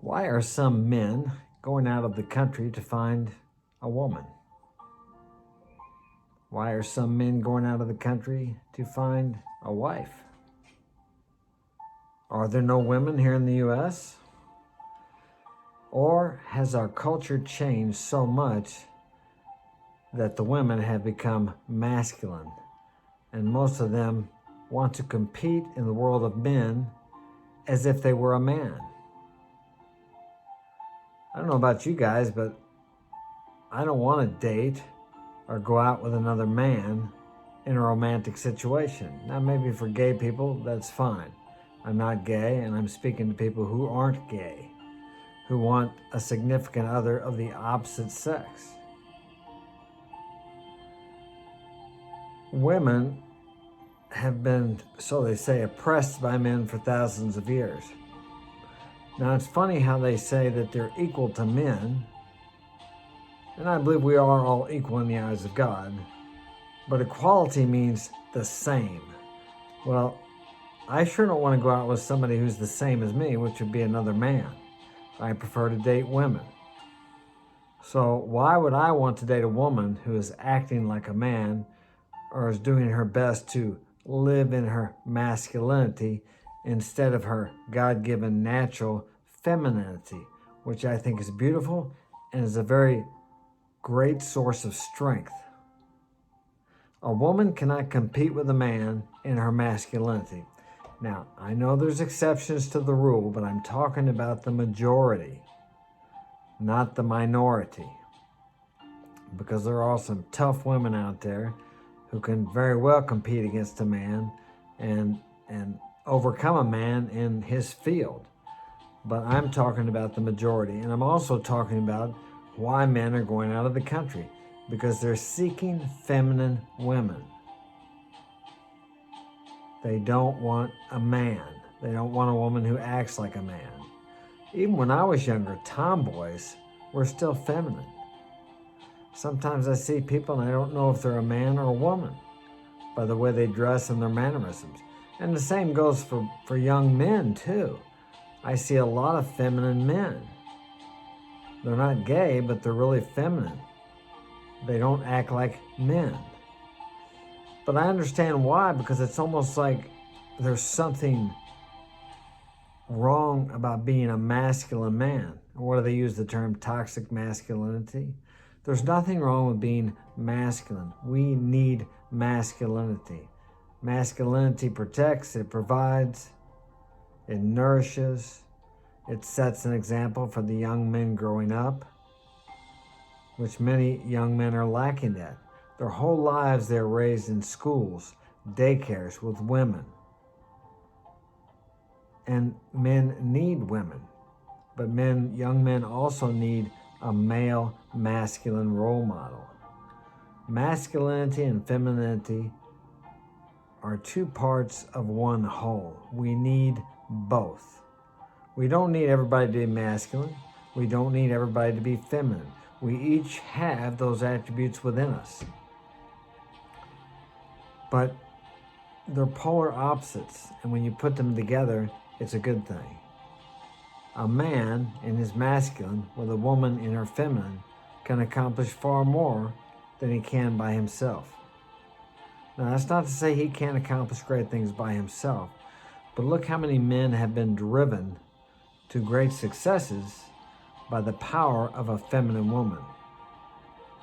Why are some men going out of the country to find a woman? Why are some men going out of the country to find a wife? Are there no women here in the U.S.? Or has our culture changed so much that the women have become masculine and most of them want to compete in the world of men as if they were a man? I don't know about you guys, but I don't want to date or go out with another man in a romantic situation. Now, maybe for gay people, that's fine. I'm not gay, and I'm speaking to people who aren't gay, who want a significant other of the opposite sex. Women have been, so they say, oppressed by men for thousands of years. Now, it's funny how they say that they're equal to men, and I believe we are all equal in the eyes of God, but equality means the same. Well, I sure don't want to go out with somebody who's the same as me, which would be another man. I prefer to date women. So why would I want to date a woman who is acting like a man or is doing her best to live in her masculinity instead of her God-given natural femininity, which I think is beautiful and is a very great source of strength. A woman cannot compete with a man in her masculinity. Now, I know there's exceptions to the rule, but I'm talking about the majority, not the minority. Because there are some tough women out there who can very well compete against a man and overcome a man in his field. But I'm talking about the majority. And I'm also talking about why men are going out of the country. Because they're seeking feminine women. They don't want a man. They don't want a woman who acts like a man. Even when I was younger, tomboys were still feminine. Sometimes I see people and I don't know if they're a man or a woman by the way they dress and their mannerisms. And the same goes for young men too. I see a lot of feminine men. They're not gay, but they're really feminine. They don't act like men. But I understand why, because it's almost like there's something wrong about being a masculine man. Or do they use the term toxic masculinity? There's nothing wrong with being masculine. We need masculinity. Masculinity protects, it provides, it nourishes, it sets an example for the young men growing up, which many young men are lacking that. Their whole lives they're raised in schools, daycares with women. And men need women. But young men also need a male masculine role model. Masculinity and femininity are two parts of one whole. We need both. We don't need everybody to be masculine. We don't need everybody to be feminine. We each have those attributes within us. But they're polar opposites, and when you put them together, it's a good thing. A man in his masculine with a woman in her feminine can accomplish far more than he can by himself. Now, that's not to say he can't accomplish great things by himself, but look how many men have been driven to great successes by the power of a feminine woman.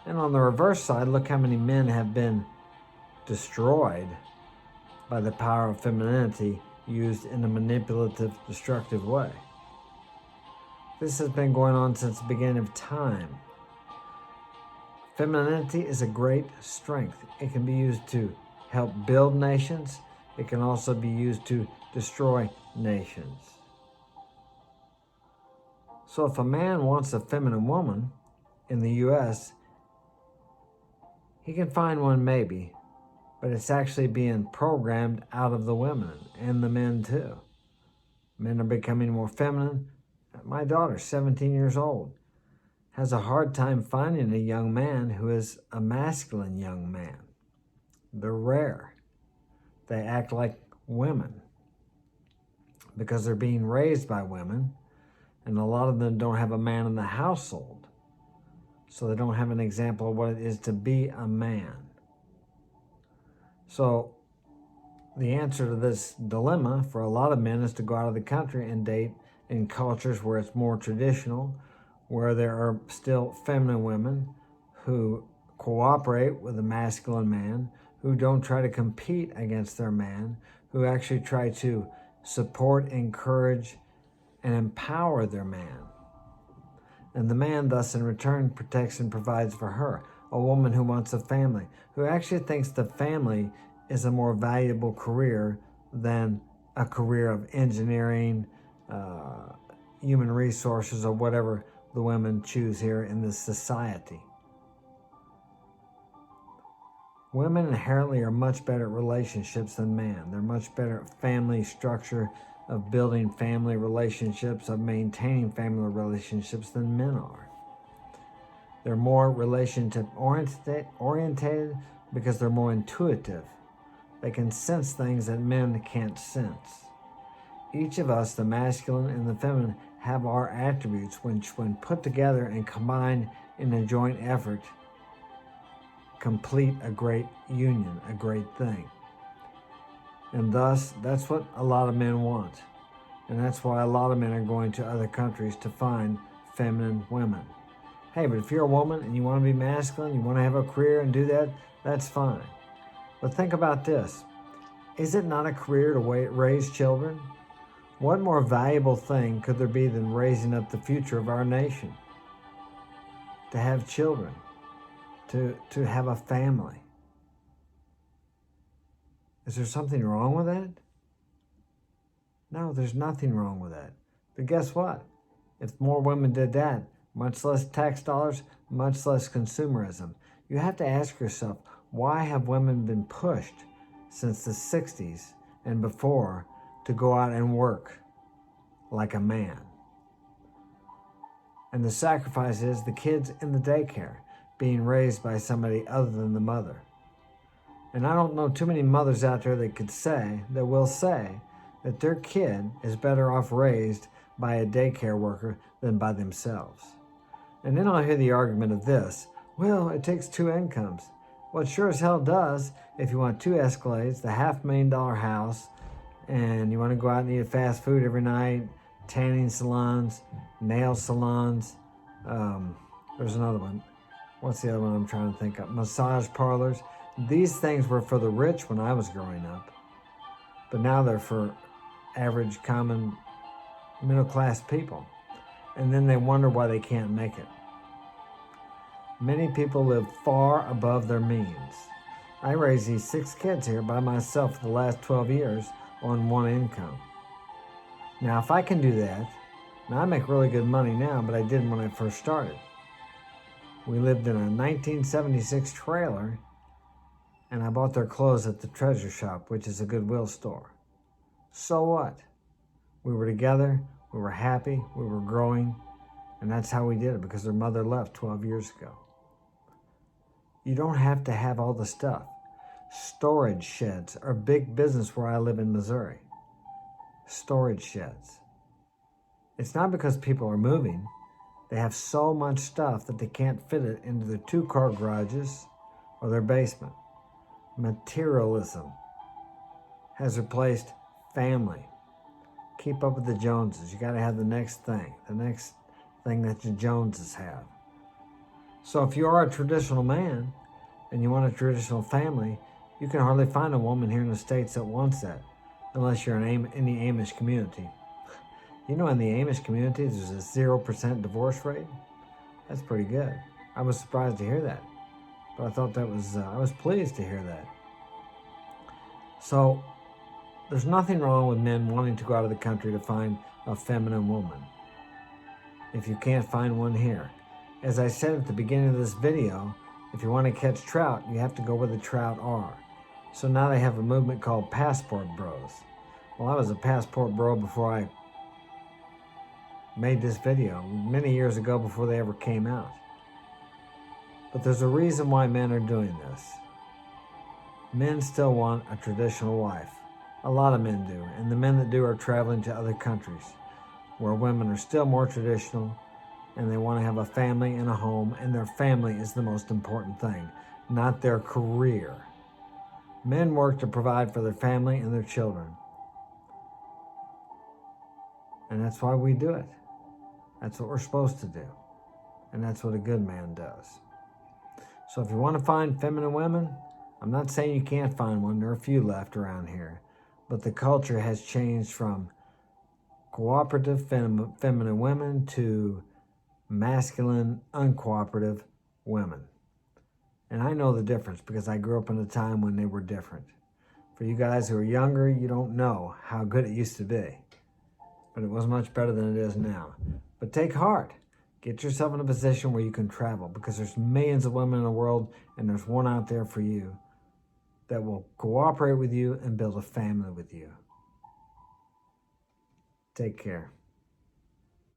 And on the reverse side, look how many men have been destroyed by the power of femininity used in a manipulative, destructive way. This has been going on since the beginning of time. Femininity is a great strength. It can be used to help build nations. It can also be used to destroy nations. So if a man wants a feminine woman in the U.S., he can find one maybe, but it's actually being programmed out of the women and the men too. Men are becoming more feminine. My daughter, 17 years old, has a hard time finding a young man who is a masculine young man. They're rare. They act like women because they're being raised by women And a lot of them don't have a man in the household. So they don't have an example of what it is to be a man. So the answer to this dilemma for a lot of men is to go out of the country and date in cultures where it's more traditional, where there are still feminine women who cooperate with a masculine man, who don't try to compete against their man, who actually try to support, encourage, and empower their man. And the man, thus, in return, protects and provides for her. A woman who wants a family, who actually thinks the family is a more valuable career than a career of engineering, human resources, or whatever the women choose here in this society. Women inherently are much better at relationships than men. They're much better at family structure, of building family relationships, of maintaining family relationships than men are. They're more relationship oriented because they're more intuitive. They can sense things that men can't sense. Each of us, the masculine and the feminine, have our attributes which, when put together and combined in a joint effort, complete a great union, a great thing. And thus, that's what a lot of men want. And that's why a lot of men are going to other countries to find feminine women. Hey, but if you're a woman and you want to be masculine, you want to have a career and do that, that's fine. But think about this. Is it not a career to raise children? What more valuable thing could there be than raising up the future of our nation? To have children, to have a family. Is there something wrong with that? No, there's nothing wrong with that. But guess what? If more women did that, much less tax dollars, much less consumerism. You have to ask yourself, why have women been pushed since the 60s and before to go out and work like a man? And the sacrifice is the kids in the daycare being raised by somebody other than the mother. And I don't know too many mothers out there that will say that their kid is better off raised by a daycare worker than by themselves. And then I'll hear the argument of this, well, it takes two incomes. Well, it sure as hell does if you want two Escalades, the $500,000 house, and you want to go out and eat fast food every night, tanning salons, nail salons. There's another one. What's the other one I'm trying to think of? Massage parlors. These things were for the rich when I was growing up, but now they're for average, common, middle-class people. And then they wonder why they can't make it. Many people live far above their means. I raised these 6 kids here by myself for the last 12 years on one income. Now, if I can do that, now I make really good money now, but I didn't when I first started. We lived in a 1976 trailer, and I bought their clothes at the Treasure Shop, which is a Goodwill store. So what? We were together, we were happy, we were growing, and that's how we did it, because their mother left 12 years ago. You don't have to have all the stuff. Storage sheds are big business where I live in Missouri. Storage sheds. It's not because people are moving. They have so much stuff that they can't fit it into their 2-car garages or their basement. Materialism has replaced family. Keep up with the Joneses. You got to have the next thing that the Joneses have. So if you are a traditional man and you want a traditional family, you can hardly find a woman here in the States that wants that, unless you're in the Amish community. You know, in the Amish community, there's a 0% divorce rate. That's pretty good. I was surprised to hear that, but I thought that was, I was pleased to hear that. So there's nothing wrong with men wanting to go out of the country to find a feminine woman, if you can't find one here. As I said at the beginning of this video, if you want to catch trout, you have to go where the trout are. So now they have a movement called passport bros. Well, I was a passport bro before I made this video, many years ago before they ever came out. But there's a reason why men are doing this. Men still want a traditional wife. A lot of men do, and the men that do are traveling to other countries. where women are still more traditional and they want to have a family and a home, and their family is the most important thing, not their career. Men work to provide for their family and their children. And that's why we do it. That's what we're supposed to do. And that's what a good man does. So if you want to find feminine women, I'm not saying you can't find one. There are a few left around here. But the culture has changed from cooperative feminine women to masculine, uncooperative women. And I know the difference because I grew up in a time when they were different. For you guys who are younger, you don't know how good it used to be. But it was much better than it is now. But take heart. Get yourself in a position where you can travel, because there's millions of women in the world, and there's one out there for you that will cooperate with you and build a family with you. Take care.